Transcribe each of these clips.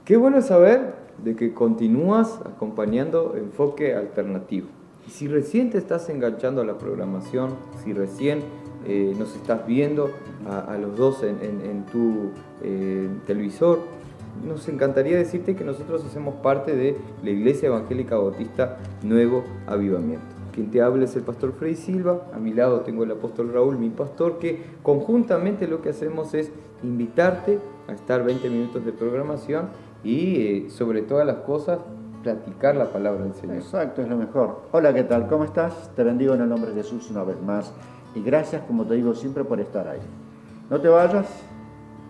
Qué bueno saber de que continúas acompañando Enfoque Alternativo. Y si recién te estás enganchando a la programación, si recién nos estás viendo a los dos en tu televisor, nos encantaría decirte que nosotros hacemos parte de la Iglesia Evangélica Bautista Nuevo Avivamiento. Quien te habla es el pastor Freddy Silva, a mi lado tengo el apóstol Raúl, mi pastor, que conjuntamente lo que hacemos es invitarte a estar 20 minutos de programación y sobre todas las cosas platicar la palabra del Señor. Exacto, es lo mejor. Hola, ¿qué tal? ¿Cómo estás? Te bendigo en el nombre de Jesús una vez más y gracias, como te digo siempre, por estar ahí. No te vayas,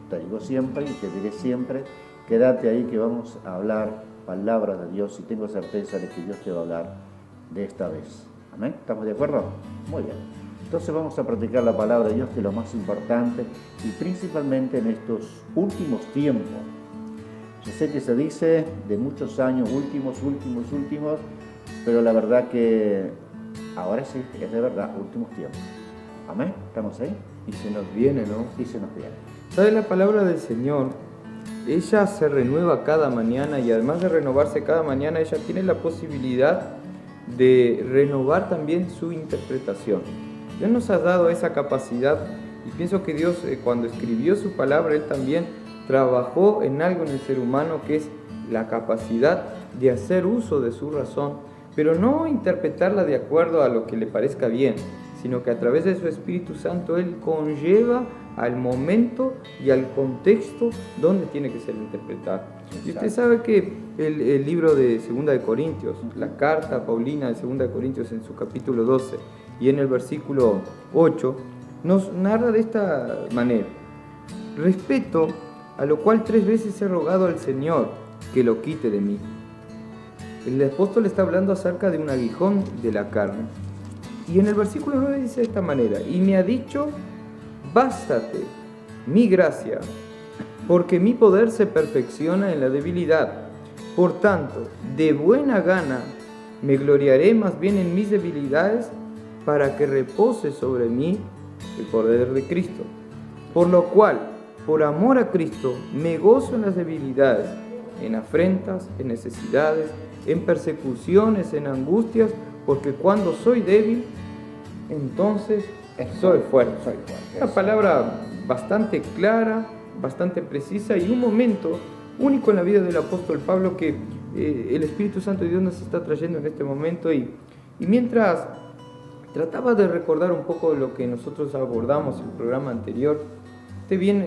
te digo siempre y te diré siempre, quédate ahí que vamos a hablar palabra de Dios y tengo certeza de que Dios te va a hablar de esta vez. ¿Amén? ¿Estamos de acuerdo? Muy bien. Entonces vamos a practicar la palabra de Dios, que es lo más importante y principalmente en estos últimos tiempos. Yo sé que se dice de muchos años, últimos, pero la verdad que ahora sí, es de verdad, últimos tiempos. ¿Amén? ¿Estamos ahí? Y se nos viene, ¿no? Y se nos viene. ¿Sabes? La palabra del Señor, ella se renueva cada mañana y además de renovarse cada mañana, ella tiene la posibilidad de renovar también su interpretación. Dios nos ha dado esa capacidad y pienso que Dios cuando escribió su palabra, Él también trabajó en algo en el ser humano que es la capacidad de hacer uso de su razón, pero no interpretarla de acuerdo a lo que le parezca bien, sino que a través de su Espíritu Santo Él conlleva al momento y al contexto donde tiene que ser interpretado. Y usted sabe que el libro de 2 de Corintios, la carta paulina de 2 de Corintios en su capítulo 12 y en el versículo 8, nos narra de esta manera: respeto a lo cual 3 veces he rogado al Señor que lo quite de mí. El apóstol está hablando acerca de un aguijón de la carne. Y en el versículo 9 dice de esta manera: y me ha dicho, bástate mi gracia, porque mi poder se perfecciona en la debilidad. Por tanto, de buena gana me gloriaré más bien en mis debilidades, para que repose sobre mí el poder de Cristo. Por lo cual, por amor a Cristo, me gozo en las debilidades, en afrentas, en necesidades, en persecuciones, en angustias, porque cuando soy débil, entonces soy fuerte. Una palabra bastante clara, bastante precisa y un momento único en la vida del apóstol Pablo que el Espíritu Santo de Dios nos está trayendo en este momento. Y mientras trataba de recordar un poco lo que nosotros abordamos en el programa anterior, bien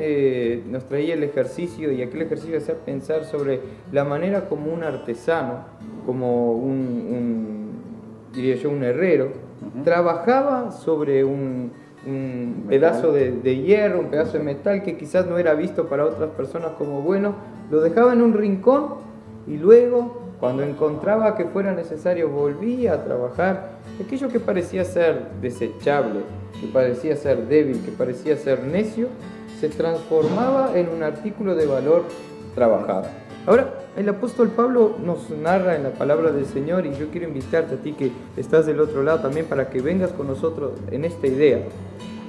nos traía el ejercicio, y aquel ejercicio hacía pensar sobre la manera como un artesano, como diría yo, un herrero, trabajaba sobre un pedazo de hierro, un pedazo de metal que quizás no era visto para otras personas como bueno, lo dejaba en un rincón y luego, cuando encontraba que fuera necesario, volvía a trabajar aquello que parecía ser desechable, que parecía ser débil, que parecía ser necio, se transformaba en un artículo de valor trabajado. Ahora, el apóstol Pablo nos narra en la palabra del Señor, y yo quiero invitarte a ti que estás del otro lado también para que vengas con nosotros en esta idea.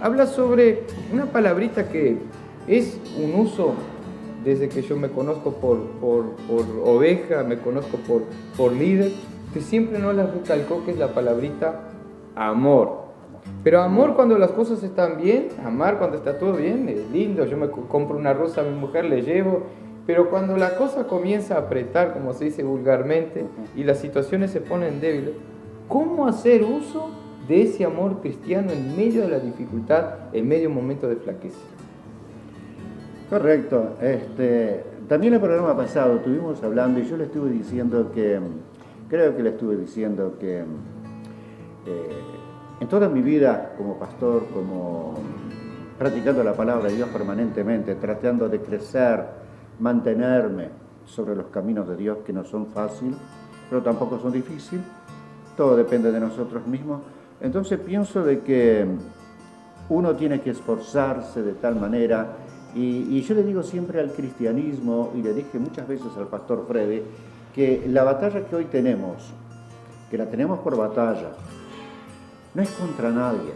Habla sobre una palabrita que es un uso desde que yo me conozco por oveja, me conozco por líder, que siempre nos la recalcó, que es la palabrita amor. Pero amor cuando las cosas están bien, amar cuando está todo bien, es lindo. Yo me compro una rosa a mi mujer, le llevo. Pero cuando la cosa comienza a apretar, como se dice vulgarmente, y las situaciones se ponen débiles, ¿cómo hacer uso de ese amor cristiano en medio de la dificultad, en medio de un momento de flaqueza? Correcto. También el programa pasado estuvimos hablando y yo le estuve diciendo que, en toda mi vida como pastor, como practicando la palabra de Dios permanentemente, tratando de crecer, mantenerme sobre los caminos de Dios, que no son fáciles, pero tampoco son difíciles, todo depende de nosotros mismos. Entonces pienso de que uno tiene que esforzarse de tal manera, y yo le digo siempre al cristianismo, y le dije muchas veces al pastor Freddy, que la batalla que hoy tenemos, que la tenemos por batalla, no es contra nadie,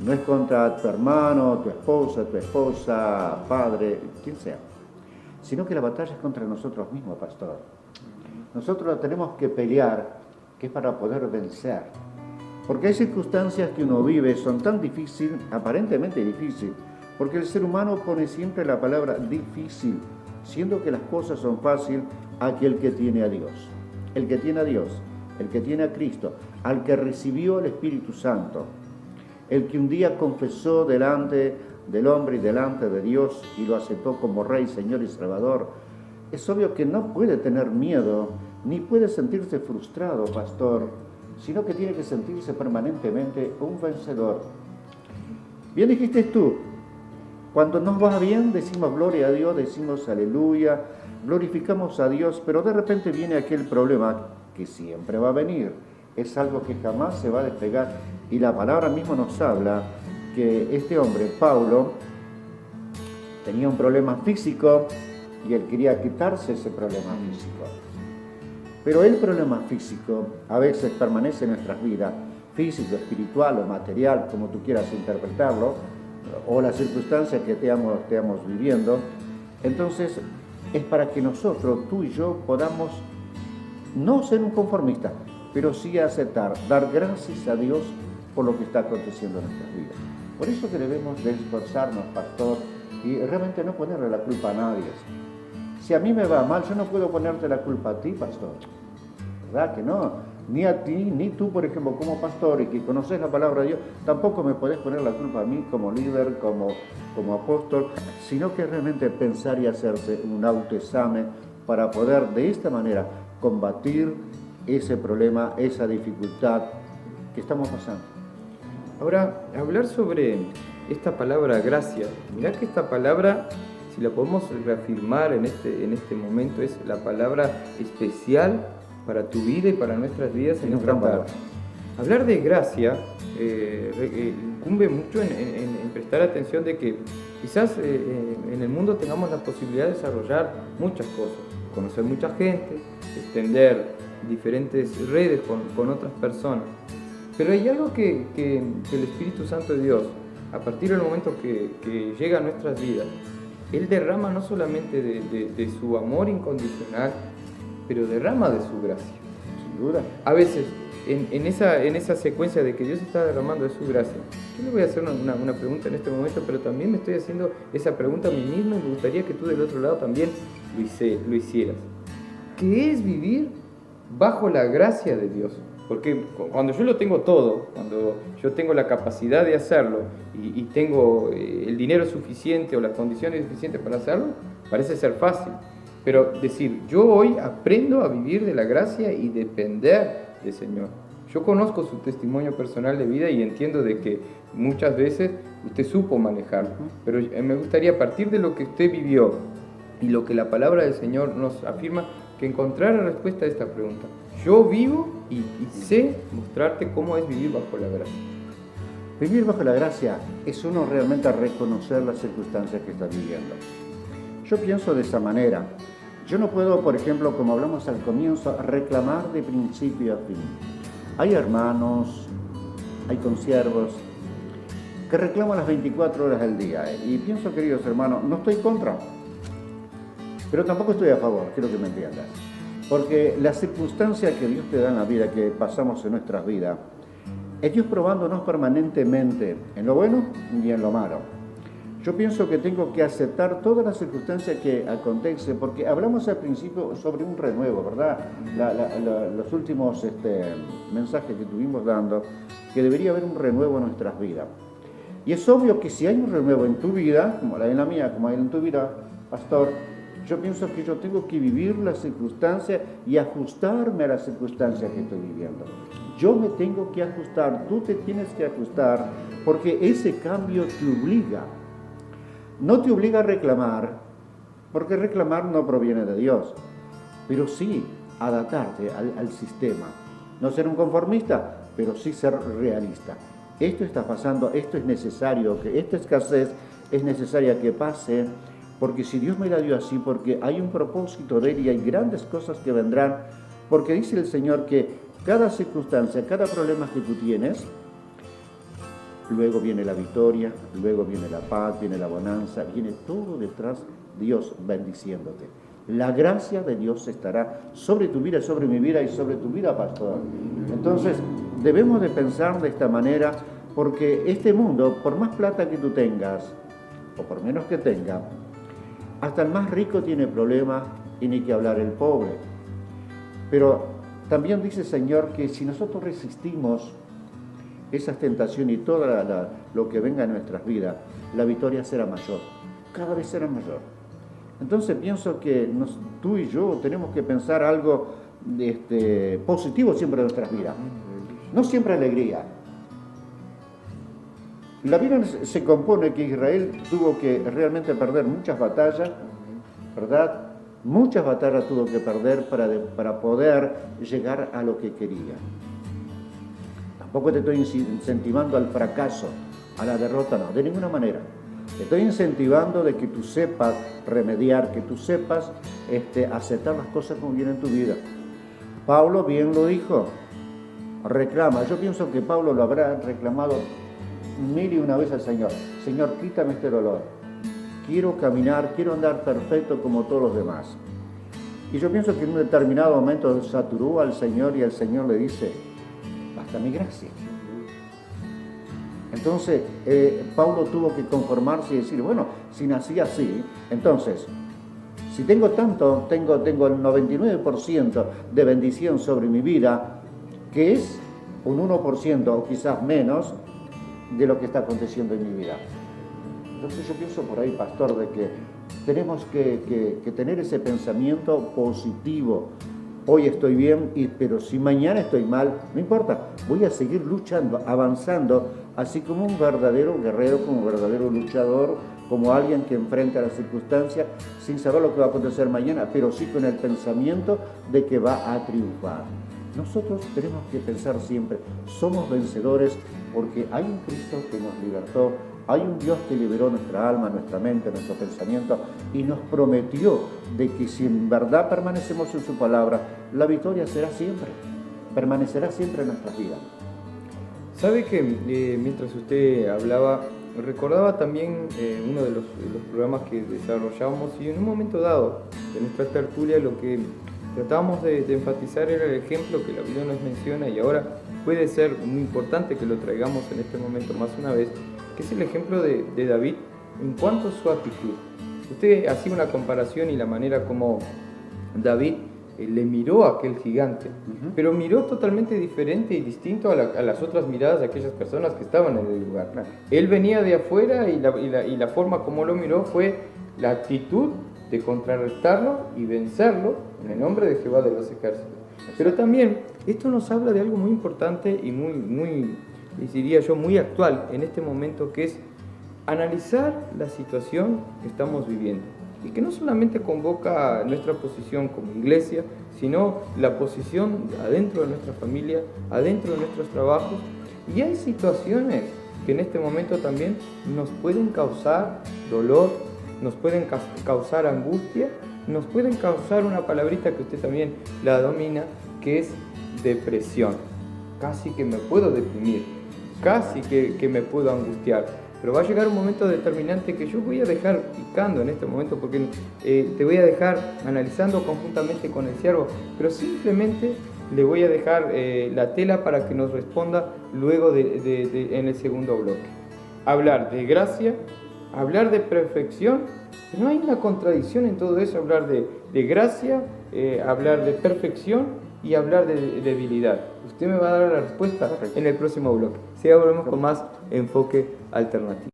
no es contra tu hermano, tu esposa, padre, quien sea, sino que la batalla es contra nosotros mismos, pastor. Nosotros tenemos que pelear, que es para poder vencer. Porque hay circunstancias que uno vive, son tan difíciles, aparentemente difíciles, porque el ser humano pone siempre la palabra difícil, siendo que las cosas son fáciles a aquel que tiene a Dios. El que tiene a Dios, el que tiene a Cristo, al que recibió el Espíritu Santo, el que un día confesó delante del hombre y delante de Dios y lo aceptó como Rey, Señor y Salvador, es obvio que no puede tener miedo, ni puede sentirse frustrado, pastor, sino que tiene que sentirse permanentemente un vencedor. Bien dijiste tú, cuando nos va bien decimos gloria a Dios, decimos aleluya, glorificamos a Dios, pero de repente viene aquel problema que siempre va a venir, es algo que jamás se va a despegar, y la palabra misma nos habla que este hombre, Pablo, tenía un problema físico y él quería quitarse ese problema físico. Pero el problema físico a veces permanece en nuestras vidas, físico, espiritual o material, como tú quieras interpretarlo, o las circunstancias que estemos viviendo. Entonces, es para que nosotros, tú y yo, podamos no ser un conformista, pero sí aceptar, dar gracias a Dios por lo que está aconteciendo en nuestras vidas. Por eso que debemos de esforzarnos, pastor, y realmente no ponerle la culpa a nadie. Si a mí me va mal, yo no puedo ponerte la culpa a ti, pastor. ¿Verdad que no? Ni a ti, ni tú, por ejemplo, como pastor y que conoces la palabra de Dios, tampoco me podés poner la culpa a mí como líder, como apóstol, sino que realmente pensar y hacerse un autoexamen para poder de esta manera combatir ese problema, esa dificultad que estamos pasando. Ahora, hablar sobre esta palabra gracia. Mirá que esta palabra, si la podemos reafirmar en este momento, es la palabra especial para tu vida y para nuestras vidas en esta tarde. Hablar de gracia incumbe mucho en prestar atención de que quizás en el mundo tengamos la posibilidad de desarrollar muchas cosas, conocer mucha gente, extender diferentes redes con otras personas. Pero hay algo que el Espíritu Santo de Dios, a partir del momento que llega a nuestras vidas, Él derrama no solamente de su amor incondicional, pero derrama de su gracia. Sin duda. A veces, en esa secuencia de que Dios está derramando de su gracia, yo le voy a hacer una pregunta en este momento, pero también me estoy haciendo esa pregunta a mí mismo y me gustaría que tú del otro lado también lo hicieras. ¿Qué es vivir bajo la gracia de Dios? Porque cuando yo lo tengo todo, cuando yo tengo la capacidad de hacerlo y tengo el dinero suficiente o las condiciones suficientes para hacerlo, parece ser fácil. Pero decir, yo hoy aprendo a vivir de la gracia y depender del Señor. Yo conozco su testimonio personal de vida y entiendo de que muchas veces usted supo manejarlo. Pero me gustaría, a partir de lo que usted vivió y lo que la palabra del Señor nos afirma, que encontrara respuesta a esta pregunta. Yo vivo y sé mostrarte cómo es vivir bajo la gracia. Vivir bajo la gracia es uno realmente reconocer las circunstancias que está viviendo. Yo pienso de esa manera. Yo no puedo, por ejemplo, como hablamos al comienzo, reclamar de principio a fin. Hay hermanos, hay consiervos que reclaman las 24 horas del día. Y pienso, queridos hermanos, no estoy contra, pero tampoco estoy a favor, quiero que me entiendas. Porque la circunstancia que Dios te da en la vida, que pasamos en nuestras vidas, es Dios probándonos permanentemente en lo bueno y en lo malo. Yo pienso que tengo que aceptar todas las circunstancias que acontecen, porque hablamos al principio sobre un renuevo, ¿verdad? Los últimos mensajes que estuvimos dando, que debería haber un renuevo en nuestras vidas. Y es obvio que si hay un renuevo en tu vida, como en la mía, como hay en tu vida, pastor, yo pienso que yo tengo que vivir las circunstancias y ajustarme a las circunstancias que estoy viviendo. Yo me tengo que ajustar, tú te tienes que ajustar, porque ese cambio te obliga. No te obliga a reclamar, porque reclamar no proviene de Dios, pero sí adaptarte al sistema. No ser un conformista, pero sí ser realista. Esto está pasando, esto es necesario, que esta escasez es necesaria que pase, porque si Dios me la dio así, porque hay un propósito de Él y hay grandes cosas que vendrán, porque dice el Señor que cada circunstancia, cada problema que tú tienes, luego viene la victoria, luego viene la paz, viene la bonanza, viene todo detrás Dios bendiciéndote. La gracia de Dios estará sobre tu vida, sobre mi vida y sobre tu vida, pastor. Entonces, debemos de pensar de esta manera, porque este mundo, por más plata que tú tengas, o por menos que tenga, hasta el más rico tiene problemas y ni que hablar el pobre. Pero también dice el Señor que si nosotros resistimos esas tentaciones y todo lo que venga en nuestras vidas, la victoria será mayor, cada vez será mayor. Entonces pienso que tú y yo tenemos que pensar algo positivo siempre en nuestras vidas, no siempre alegría. La Biblia se compone que Israel tuvo que realmente perder muchas batallas, ¿verdad? Muchas batallas tuvo que perder para poder llegar a lo que quería. Tampoco te estoy incentivando al fracaso, a la derrota, no, de ninguna manera. Te estoy incentivando de que tú sepas remediar, que tú sepas aceptar las cosas como vienen en tu vida. Pablo bien lo dijo, reclama. Yo pienso que Pablo lo habrá reclamado 1001 veces al Señor. Señor, quítame este dolor. Quiero caminar, quiero andar perfecto como todos los demás. Y yo pienso que en un determinado momento saturó al Señor y el Señor le dice, basta mi gracia. Entonces, Pablo tuvo que conformarse y decir, bueno, si nací así, entonces, si tengo tanto, tengo el 99% de bendición sobre mi vida, que es un 1% o quizás menos de lo que está aconteciendo en mi vida. Entonces yo pienso por ahí, pastor, de que tenemos que tener ese pensamiento positivo. Hoy estoy bien, pero si mañana estoy mal, no importa, voy a seguir luchando, avanzando, así como un verdadero guerrero, como un verdadero luchador, como alguien que enfrenta las circunstancias sin saber lo que va a acontecer mañana, pero sí con el pensamiento de que va a triunfar. Nosotros tenemos que pensar siempre, somos vencedores porque hay un Cristo que nos libertó, hay un Dios que liberó nuestra alma, nuestra mente, nuestro pensamiento y nos prometió de que si en verdad permanecemos en su palabra, la victoria será siempre, permanecerá siempre en nuestras vidas. ¿Sabe que mientras usted hablaba, recordaba también uno de los programas que desarrollábamos y en un momento dado de nuestra tertulia lo que tratábamos de enfatizar era el ejemplo que la Biblia nos menciona y ahora puede ser muy importante que lo traigamos en este momento más una vez, que es el ejemplo de David en cuanto a su actitud. Usted hacía una comparación y la manera como David le miró a aquel gigante, pero miró totalmente diferente y distinto a las otras miradas de aquellas personas que estaban en el lugar. Él venía de afuera y la forma como lo miró fue la actitud de contrarrestarlo y vencerlo en el nombre de Jehová de los ejércitos. Pero también esto nos habla de algo muy importante y muy, diría yo, muy actual en este momento, que es analizar la situación que estamos viviendo. Y que no solamente convoca nuestra posición como iglesia, sino la posición adentro de nuestra familia, adentro de nuestros trabajos. Y hay situaciones que en este momento también nos pueden causar dolor, nos pueden causar angustia, nos pueden causar una palabrita que usted también la domina, que es depresión. Casi que me puedo deprimir, casi que me puedo angustiar. Pero va a llegar un momento determinante que yo voy a dejar picando en este momento, porque te voy a dejar analizando conjuntamente con el siervo, pero simplemente le voy a dejar la tela para que nos responda luego en el segundo bloque. Hablar de gracia, hablar de perfección, no hay una contradicción en todo eso, hablar de gracia, hablar de perfección y hablar de debilidad. Usted me va a dar la respuesta en el próximo bloque. Si ahora volvemos con más enfoque alternativo.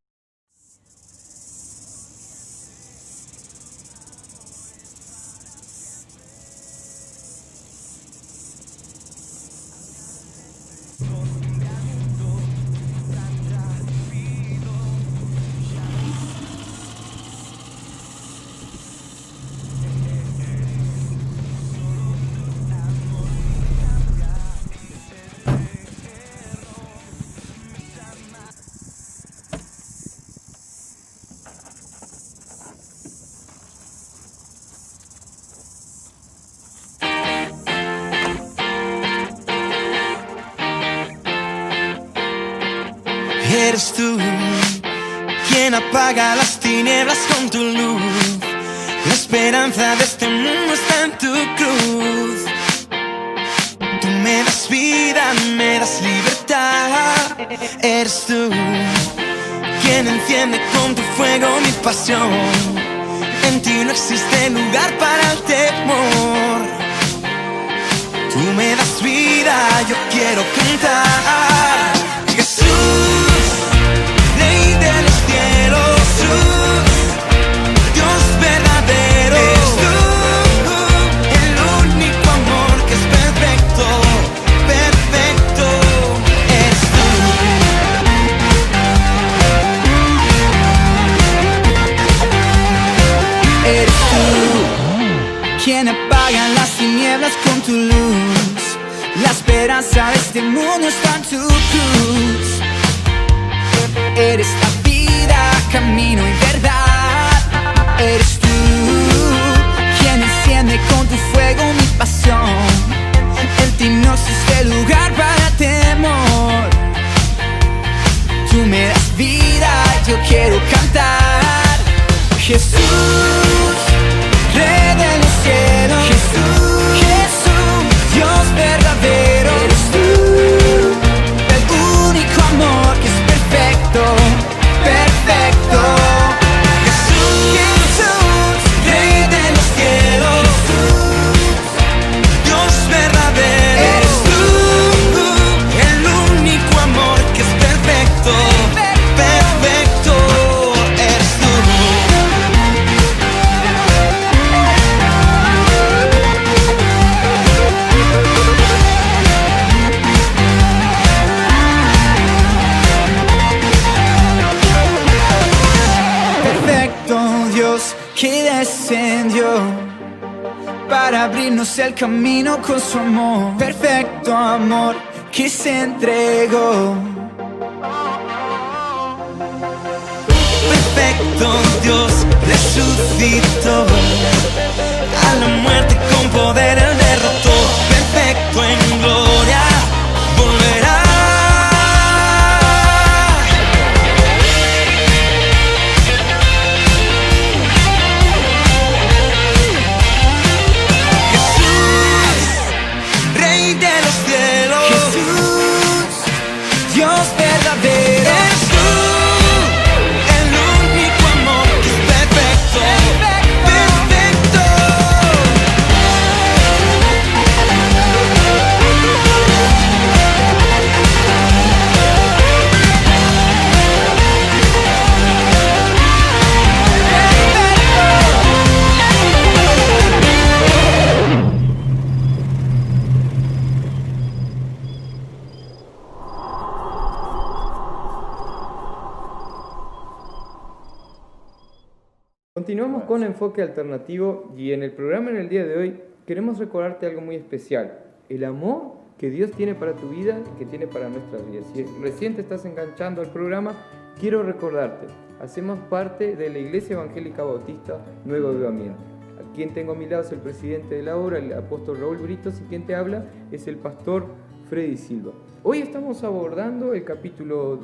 Eres tú quien apaga las tinieblas con tu luz, La esperanza de este mundo está en tu cruz. Tú me das vida, me das libertad. Eres tú quien enciende con tu fuego mi pasión. En ti no existe lugar para el temor. Tú me das vida, yo quiero cantar. Jesús, Rey de los cielos, Jesús, Dios verdadero. Eres tú, el único amor que es perfecto, perfecto. Eres tú. Eres tú quien apaga las tinieblas con tu luz. La esperanza de este mundo está en tu cruz. Eres la vida, camino y verdad. Eres tú quien enciende con tu fuego mi pasión. En ti no existe lugar para temor. Tú me das vida, yo quiero cantar. Jesús, Rey de los cielos, Jesús, Jesús, Dios verdadero. Eres tú, el único amor que es perfecto, perfecto. Jesús, Jesús, Rey de los cielos, Jesús, Dios verdadero. Eres tú, el único amor que es perfecto, perfecto. Eres tú. Perfecto Dios que descendió para abrirnos el camino con su amor. Perfecto amor que se entregó. Perfecto Dios resucitó. A la muerte con poder él derrotó. Perfecto en gloria volverá. Jesús, Rey de los cielos, Jesús, Dios verdadero. Eres tú, el único amor que es perfecto, perfecto. Continuamos con Enfoque Alternativo y en el programa en el día de hoy queremos recordarte algo muy especial, el amor que Dios tiene para tu vida y que tiene para nuestras vidas. Si recién te estás enganchando al programa, quiero recordarte, hacemos parte de la Iglesia Evangélica Bautista Nuevo Avivamiento. A quien tengo a mi lado es el presidente de la obra, el apóstol Raúl Britos, y quien te habla es el pastor Freddy Silva. Hoy estamos abordando el capítulo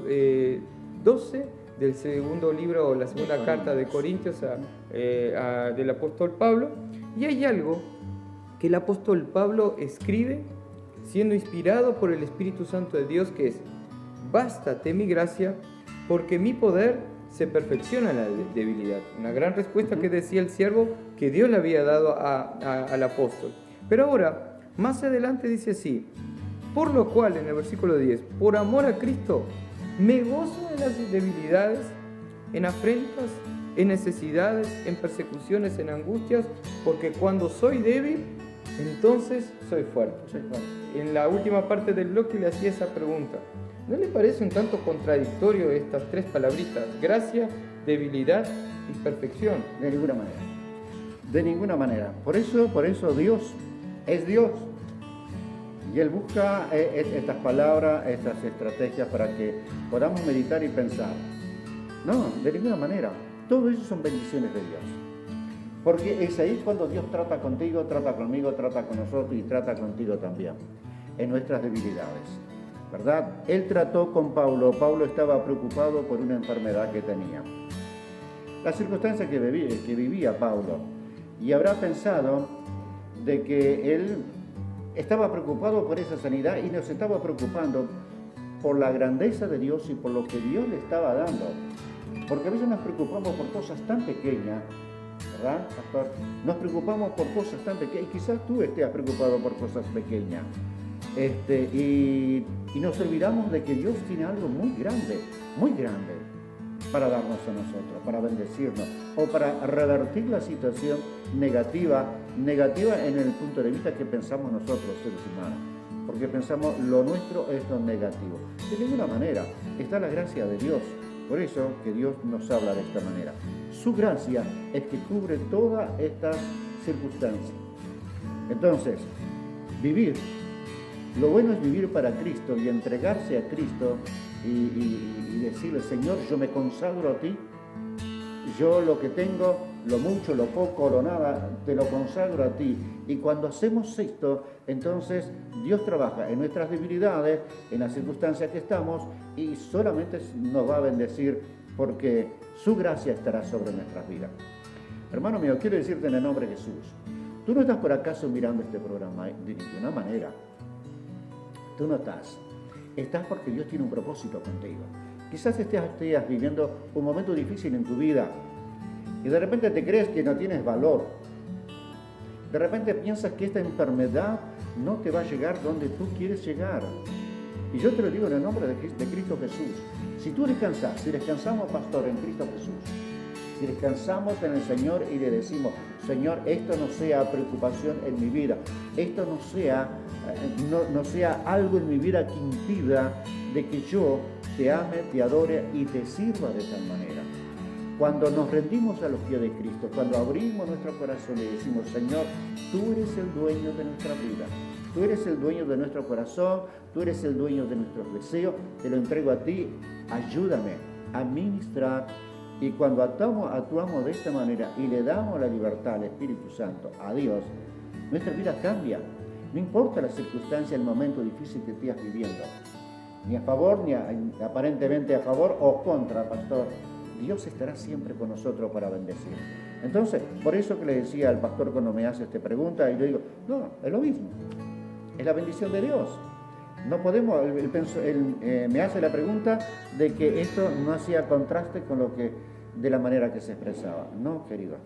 12 del segundo libro o la segunda carta de Corintios del apóstol Pablo, y hay algo que el apóstol Pablo escribe siendo inspirado por el Espíritu Santo de Dios, que es: bástate mi gracia, porque mi poder se perfecciona en la debilidad. Una gran respuesta que decía el siervo que Dios le había dado al apóstol. Pero ahora, más adelante dice así: por lo cual, en el versículo 10, por amor a Cristo, me gozo en las debilidades, en afrentas, en necesidades, en persecuciones, en angustias, porque cuando soy débil, entonces soy fuerte. En la última parte del bloque le hacía esa pregunta. ¿No le parece un tanto contradictorio estas tres palabritas? Gracia, debilidad y perfección. De ninguna manera. De ninguna manera. Por eso Dios es Dios. Y Él busca estas palabras, estas estrategias para que podamos meditar y pensar. No, de ninguna manera. Todo eso son bendiciones de Dios. Porque es ahí cuando Dios trata contigo, trata conmigo, trata con nosotros y trata contigo también. En nuestras debilidades. ¿Verdad? Él trató con Pablo. Pablo estaba preocupado por una enfermedad que tenía. La circunstancia que vivía Pablo y habrá pensado de que él estaba preocupado por esa sanidad y nos estaba preocupando por la grandeza de Dios y por lo que Dios le estaba dando. Porque a veces nos preocupamos por cosas tan pequeñas, ¿verdad, pastor? Nos preocupamos por cosas tan pequeñas, y quizás tú estés preocupado por cosas pequeñas. Y nos olvidamos de que Dios tiene algo muy grande para darnos a nosotros, para bendecirnos, o para revertir la situación negativa en el punto de vista que pensamos nosotros, seres humanos. Porque pensamos lo nuestro es lo negativo. De ninguna manera, está la gracia de Dios. Por eso que Dios nos habla de esta manera. Su gracia es que cubre todas estas circunstancias. Entonces, vivir. Lo bueno es vivir para Cristo y entregarse a Cristo y decirle, Señor, yo me consagro a ti. Yo lo que tengo, lo mucho, lo poco, lo nada, te lo consagro a ti. Y cuando hacemos esto, entonces Dios trabaja en nuestras debilidades, en las circunstancias que estamos, y solamente nos va a bendecir porque su gracia estará sobre nuestras vidas. Hermano mío, quiero decirte en el nombre de Jesús, tú no estás por acaso mirando este programa de ninguna manera. Tú no estás porque Dios tiene un propósito contigo. Quizás estés viviendo un momento difícil en tu vida y de repente te crees que no tienes valor. De repente piensas que esta enfermedad no te va a llegar donde tú quieres llegar. Y yo te lo digo en el nombre de Cristo Jesús. Si tú descansas, si descansamos, pastor, en Cristo Jesús, si descansamos en el Señor y le decimos, Señor, esto no sea preocupación en mi vida, esto no sea algo en mi vida que impida de que yo te ame, te adore y te sirva de tal manera. Cuando nos rendimos a los pies de Cristo, cuando abrimos nuestro corazón y decimos, Señor, tú eres el dueño de nuestra vida, tú eres el dueño de nuestro corazón, tú eres el dueño de nuestros deseos, te lo entrego a ti, ayúdame a ministrar. Y cuando actuamos de esta manera y le damos la libertad al Espíritu Santo, a Dios, nuestra vida cambia. No importa la circunstancia, el momento difícil que estés viviendo, ni a favor, ni aparentemente a favor o contra, pastor. Dios estará siempre con nosotros para bendecir. Entonces, por eso que le decía al pastor cuando me hace esta pregunta, y le digo, no, es lo mismo. Es la bendición de Dios. No podemos, él me hace la pregunta de que esto no hacía contraste con de la manera que se expresaba. No, querido.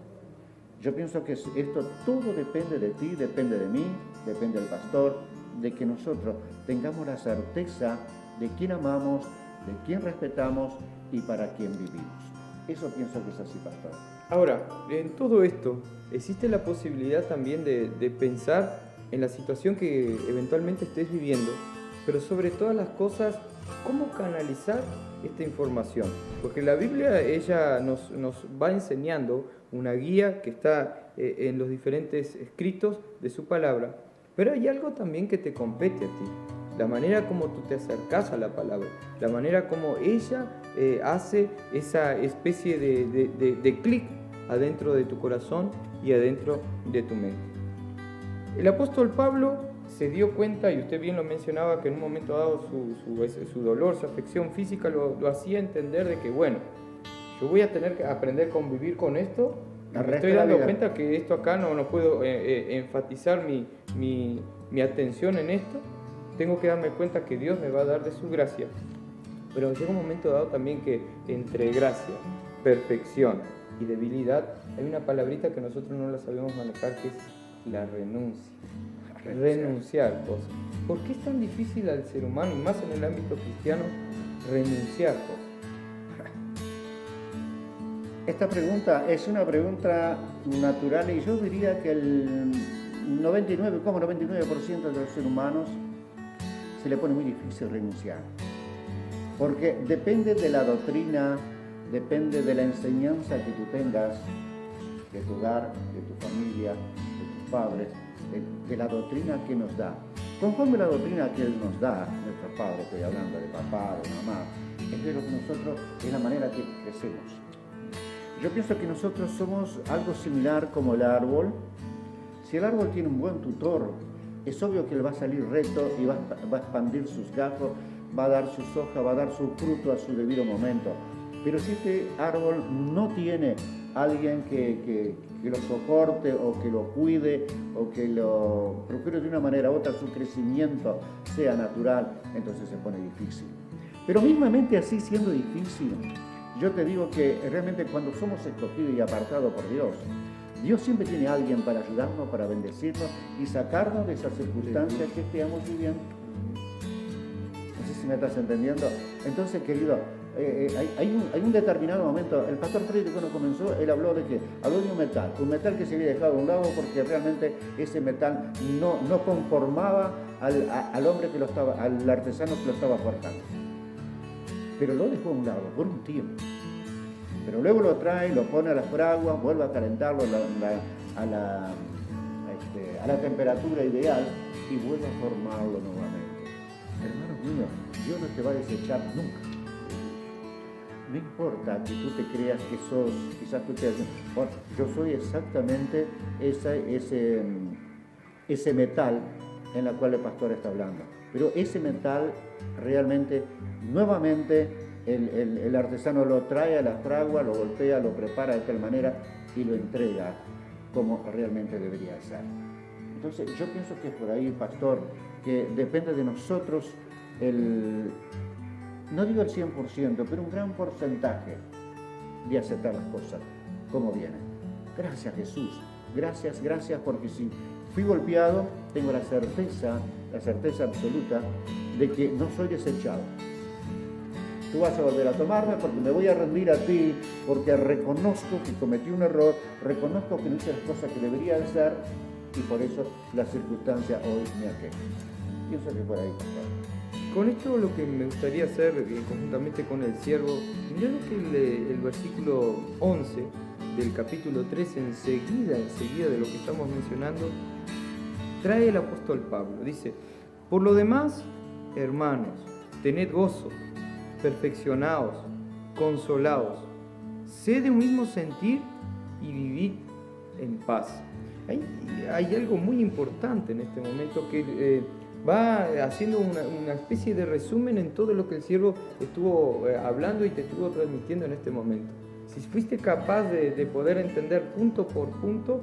Yo pienso que esto todo depende de ti, depende de mí, depende del pastor, de que nosotros tengamos la certeza de quién amamos, de quién respetamos y para quién vivimos. Eso pienso que es así, pastor. Ahora, en todo esto, existe la posibilidad también de pensar en la situación que eventualmente estés viviendo, pero sobre todas las cosas, ¿cómo canalizar esta información? Porque la Biblia, ella nos va enseñando una guía que está en los diferentes escritos de su palabra, pero hay algo también que te compete a ti, la manera como tú te acercas a la palabra, la manera como ella hace esa especie de clic adentro de tu corazón y adentro de tu mente. El apóstol Pablo se dio cuenta, y usted bien lo mencionaba, que en un momento dado su dolor, su afección física lo hacía entender de que, bueno, yo voy a tener que aprender a convivir con esto. Me estoy dando cuenta que esto acá no puedo enfatizar mi atención en esto. Tengo que darme cuenta que Dios me va a dar de su gracia. Pero llega un momento dado también que entre gracia, perfección y debilidad hay una palabrita que nosotros no la sabemos manejar, que es la renuncia. Renunciar cosas. ¿Por qué es tan difícil al ser humano, y más en el ámbito cristiano, renunciar cosas? Esta pregunta es una pregunta natural y yo diría que el 99% de los seres humanos se le pone muy difícil renunciar. Porque depende de la doctrina, depende de la enseñanza que tú tengas, de tu hogar, de tu familia, de tus padres, de la doctrina que nos da. Conforme la doctrina que Él nos da, nuestros padres, estoy hablando de papá, de mamá, es de lo que nosotros, es la manera que crecemos. Yo pienso que nosotros somos algo similar como el árbol. Si el árbol tiene un buen tutor, es obvio que él va a salir recto y va a expandir sus gajos, va a dar sus hojas, va a dar su fruto a su debido momento. Pero si este árbol no tiene alguien que lo soporte o que lo cuide o que lo procure de una manera u otra su crecimiento sea natural, entonces se pone difícil. Pero mismamente así siendo difícil, yo te digo que realmente cuando somos escogidos y apartados por Dios, Dios siempre tiene a alguien para ayudarnos, para bendecirnos y sacarnos de esas circunstancias que estamos viviendo. No sé si me estás entendiendo. Entonces, querido, hay un determinado momento, el pastor Freddy cuando comenzó, él habló de que habló de un metal que se había dejado a un lado porque realmente ese metal no conformaba al hombre que lo estaba, al artesano que lo estaba forjando. Pero lo dejó a un lado por un tiempo. Pero luego lo trae, lo pone a la fragua, vuelve a calentarlo a la temperatura ideal y vuelve a formarlo nuevamente. Hermano mío, Dios no te va a desechar nunca. No importa que tú te creas que sos, quizás tú te digas, bueno, yo soy exactamente ese metal en la cual el pastor está hablando. Pero ese metal realmente, nuevamente, el artesano lo trae a la fragua, lo golpea, lo prepara de tal manera y lo entrega como realmente debería ser. Entonces yo pienso que es por ahí, pastor, que depende de nosotros no digo el 100%, pero un gran porcentaje de aceptar las cosas como vienen. Gracias Jesús, gracias porque si fui golpeado, tengo la certeza absoluta de que no soy desechado. Tú vas a volver a tomarme porque me voy a rendir a ti, porque reconozco que cometí un error, reconozco que no hice las cosas que debería hacer y por eso la circunstancia hoy me aqueja. Pienso que por ahí, pastor. Con esto lo que me gustaría hacer conjuntamente con el siervo, mirá lo que el versículo 11 del capítulo 3, enseguida de lo que estamos mencionando, trae el apóstol Pablo. Dice, por lo demás, hermanos, tened gozo, perfeccionaos, consolaos, sed de un mismo sentir y vivid en paz. Hay algo muy importante en este momento que va haciendo una especie de resumen en todo lo que el siervo estuvo hablando y te estuvo transmitiendo en este momento. Si fuiste capaz de poder entender punto por punto,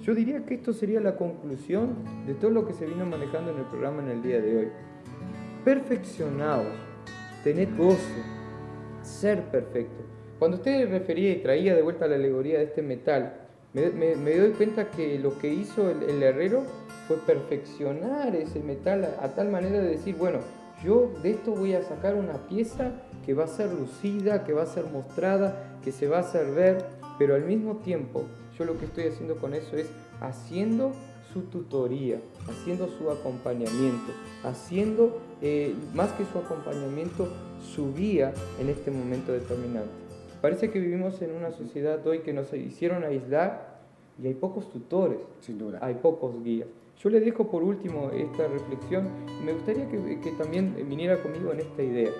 yo diría que esto sería la conclusión de todo lo que se vino manejando en el programa en el día de hoy. Perfeccionaos, tened gozo, ser perfecto. Cuando usted refería y traía de vuelta la alegoría de este metal, me doy cuenta que lo que hizo el herrero fue perfeccionar ese metal a tal manera de decir, bueno, yo de esto voy a sacar una pieza que va a ser lucida, que va a ser mostrada, que se va a hacer ver, pero al mismo tiempo yo lo que estoy haciendo con eso es haciendo su tutoría, haciendo su acompañamiento, haciendo más que su acompañamiento, su guía en este momento determinante. Parece que vivimos en una sociedad hoy que nos hicieron aislar y hay pocos tutores, sin duda, hay pocos guías. Yo le dejo por último esta reflexión y me gustaría que también viniera conmigo en esta idea.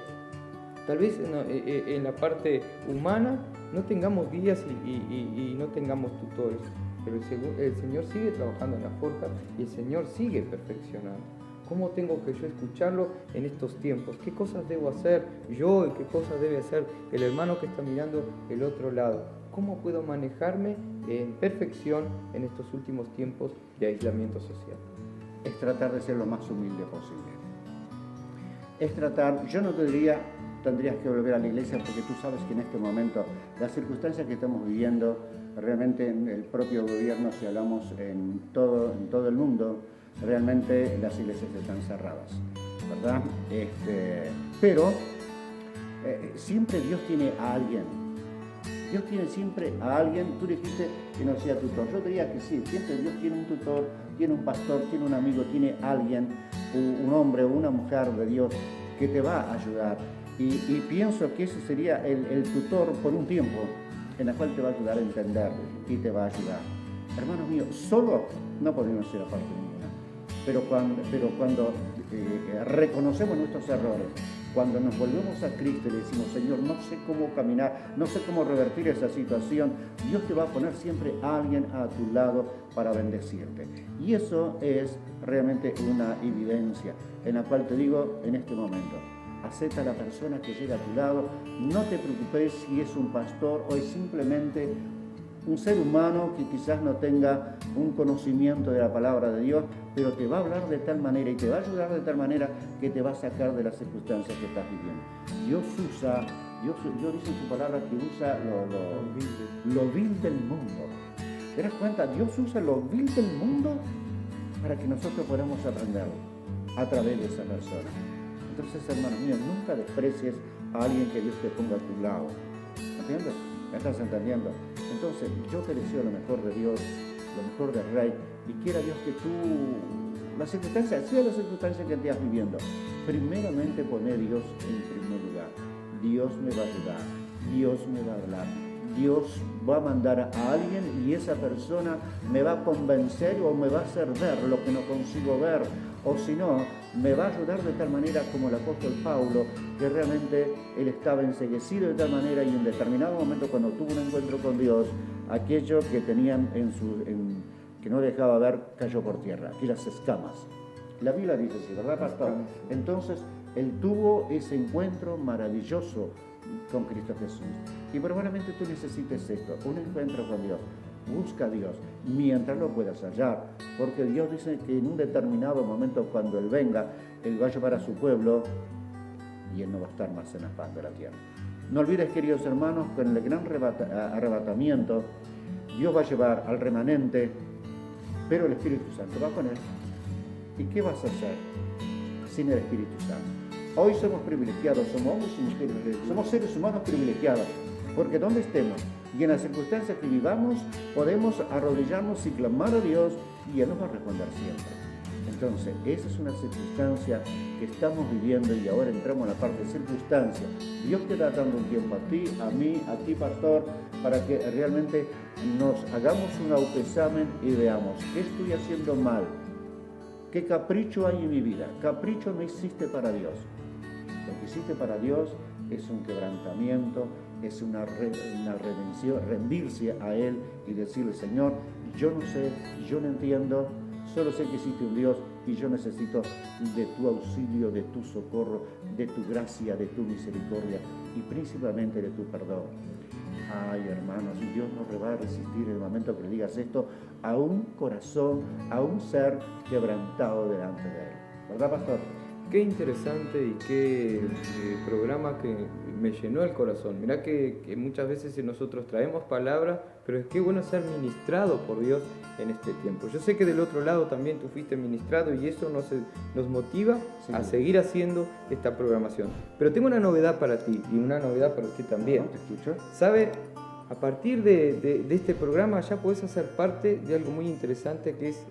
Tal vez en la parte humana no tengamos guías y no tengamos tutores, pero el Señor sigue trabajando en la forja y el Señor sigue perfeccionando. ¿Cómo tengo que yo escucharlo en estos tiempos? ¿Qué cosas debo hacer yo y qué cosas debe hacer el hermano que está mirando el otro lado? ¿Cómo puedo manejarme en perfección en estos últimos tiempos de aislamiento social? Es tratar de ser lo más humilde posible. Es tratar, yo no te diría, tendrías que volver a la iglesia porque tú sabes que en este momento las circunstancias que estamos viviendo, realmente en el propio gobierno, si hablamos en todo el mundo, realmente las iglesias están cerradas, ¿verdad? Pero siempre Dios tiene a alguien. Dios tiene siempre a alguien. Tú dijiste que no sea tutor. Yo diría que sí. Siempre Dios tiene un tutor, tiene un pastor, tiene un amigo, tiene alguien, un hombre o una mujer de Dios que te va a ayudar. Y pienso que ese sería el tutor por un tiempo, en el cual te va a ayudar a entender y te va a ayudar. Hermanos míos, solo no podemos ser aparte ninguna. Pero cuando reconocemos nuestros errores, cuando nos volvemos a Cristo y le decimos, Señor, no sé cómo caminar, no sé cómo revertir esa situación, Dios te va a poner siempre a alguien a tu lado para bendecirte. Y eso es realmente una evidencia en la cual te digo en este momento, acepta a la persona que llega a tu lado, no te preocupes si es un pastor o es simplemente un ser humano que quizás no tenga un conocimiento de la palabra de Dios, pero te va a hablar de tal manera y te va a ayudar de tal manera que te va a sacar de las circunstancias que estás viviendo. Dios dice en su palabra que usa lo vil del mundo. ¿Te das cuenta? Dios usa lo vil del mundo para que nosotros podamos aprender a través de esa persona. Entonces, hermanos míos, nunca desprecies a alguien que Dios te ponga a tu lado. ¿Entiendes? ¿Me estás entendiendo? Entonces, yo te deseo lo mejor de Dios, lo mejor del Rey, y quiera Dios que tú, las circunstancias, sea la circunstancia que estés viviendo, primeramente poner a Dios en primer lugar. Dios me va a ayudar, Dios me va a hablar, Dios va a mandar a alguien y esa persona me va a convencer o me va a hacer ver lo que no consigo ver, o si no, me va a ayudar de tal manera como el apóstol Pablo, que realmente él estaba enceguecido de tal manera y en determinado momento cuando tuvo un encuentro con Dios, aquello que tenían que no dejaba ver cayó por tierra, aquellas escamas. La Biblia dice así, ¿verdad, pastor? Entonces, él tuvo ese encuentro maravilloso con Cristo Jesús. Y probablemente tú necesites esto, un encuentro con Dios. Busca a Dios mientras lo puedas hallar, porque Dios dice que en un determinado momento cuando Él venga, Él va a llevar a su pueblo y Él no va a estar más en la faz de la tierra. No olvides, queridos hermanos, que en el gran arrebatamiento Dios va a llevar al remanente, pero el Espíritu Santo va con Él. ¿Y qué vas a hacer sin el Espíritu Santo? Hoy somos privilegiados, somos seres humanos privilegiados, porque donde estemos y en las circunstancias que vivamos, podemos arrodillarnos y clamar a Dios y Él nos va a responder siempre. Entonces, esa es una circunstancia que estamos viviendo y ahora entramos a la parte de circunstancia. Dios te está dando un tiempo a ti, a mí, a ti, pastor, para que realmente nos hagamos un autoexamen y veamos qué estoy haciendo mal, qué capricho hay en mi vida. Capricho no existe para Dios. Lo que existe para Dios es un quebrantamiento, es una redención, rendirse a Él y decirle, Señor, yo no sé, yo no entiendo, solo sé que existe un Dios y yo necesito de tu auxilio, de tu socorro, de tu gracia, de tu misericordia y principalmente de tu perdón. Ay, hermanos, Dios no va a resistir en el momento que le digas esto a un corazón, a un ser quebrantado delante de Él. ¿Verdad, pastor? Qué interesante y qué programa que me llenó el corazón. Mirá que muchas veces nosotros traemos palabras, pero es que bueno ser ministrado por Dios en este tiempo. Yo sé que del otro lado también tú fuiste ministrado y eso nos motiva a seguir haciendo esta programación. Pero tengo una novedad para ti y una novedad para usted también. ¿Te escucho? ¿Sabe? A partir de este programa ya puedes hacer parte de algo muy interesante que es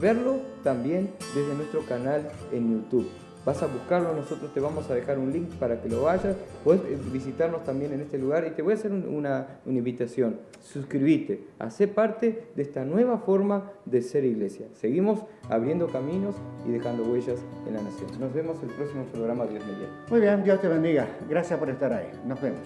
verlo también desde nuestro canal en YouTube. Vas a buscarlo, nosotros te vamos a dejar un link para que lo vayas. Puedes visitarnos también en este lugar y te voy a hacer una invitación. Suscríbete, haz parte de esta nueva forma de ser iglesia. Seguimos abriendo caminos y dejando huellas en la nación. Nos vemos el próximo programa, Dios mediante. Muy bien, Dios te bendiga. Gracias por estar ahí. Nos vemos.